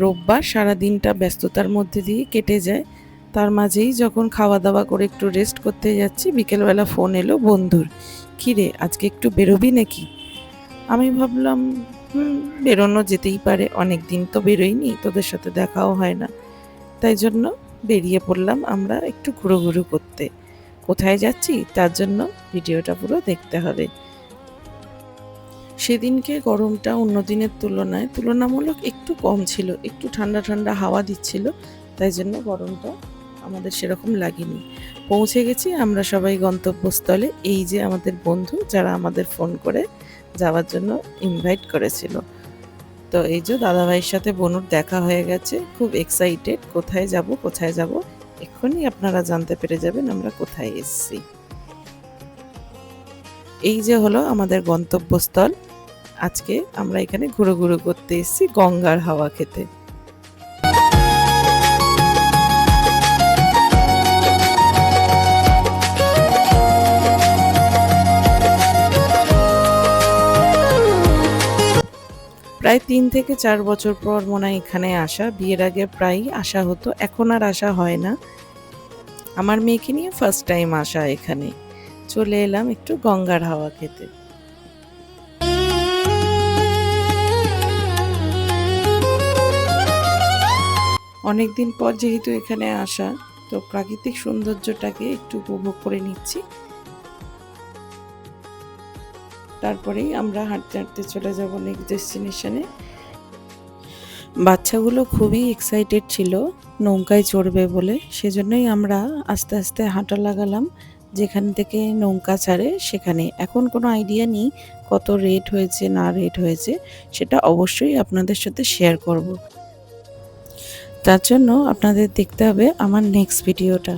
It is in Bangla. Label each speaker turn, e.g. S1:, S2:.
S1: রোববার সারা দিনটা ব্যস্ততার মধ্যে দিয়ে কেটে যায়। তার মাঝেই যখন খাওয়া দাওয়া করে একটু রেস্ট করতে যাচ্ছি, বিকেলবেলা ফোন এলো বন্ধুর। কী রে, আজকে একটু বেরোবি নাকি? আমি ভাবলাম বেরোনো যেতেই পারে, অনেক দিন তো বেরোইনি, তোদের সাথে দেখাও হয় না। তাই জন্য বেরিয়ে পড়লাম আমরা একটু ঘুরোঘুরো করতে। কোথায় যাচ্ছি তার জন্য ভিডিওটা পুরো দেখতে হবে। সেদিনকে গরমটা অন্য দিনের তুলনায় তুলনামূলক একটু কম ছিল, একটু ঠান্ডা ঠান্ডা হাওয়া দিচ্ছিল, তাই জন্য গরমটা আমাদের সেরকম লাগেনি। পৌঁছে গেছি আমরা সবাই গন্তব্যস্থলে। এই যে আমাদের বন্ধু, যারা আমাদের ফোন করে যাওয়ার জন্য ইনভাইট করেছিল। তো এই যে দাদাভাইয়ের সাথে বনুর দেখা হয়ে গেছে, খুব এক্সাইটেড। কোথায় যাব কোথায় যাব, এক্ষুনি আপনারা জানতে পেরে যাবেন আমরা কোথায় এসেছি। এই যে হলো আমাদের গন্তব্যস্থল। আজকে আমরা এখানে ঘুরো করতে এসেছি, গঙ্গার হাওয়া খেতে। প্রায় 3 থেকে 4 বছর পর মনে হয় এখানে আসা। বিয়ের আগে প্রায়ই আসা হতো, এখন আর আসা হয় না। আমার মেয়েকে নিয়ে ফার্স্ট টাইম আসা এখানে। চলে এলাম একটু গঙ্গার হাওয়া খেতে। অনেকদিন পর যেহেতু এখানে আসা, তো প্রাকৃতিক সৌন্দর্যটাকে একটু উপভোগ করে নিচ্ছি। তারপরেই আমরা হাঁটতে হাঁটতে চলে যাব নেক্সট ডেস্টিনেশনে। বাচ্চাগুলো খুবই এক্সাইটেড ছিল নৌকায় চড়বে বলে, সেজন্যই আমরা আস্তে আস্তে হাঁটা লাগালাম যেখান থেকে নৌকা ছাড়ে সেখানে। এখন কোনো আইডিয়া নেই কত রেট হয়েছে না রেট হয়েছে, সেটা অবশ্যই আপনাদের সাথে শেয়ার করব। তার জন্য আপনাদের দেখতে হবে আমার নেক্সট ভিডিওটা।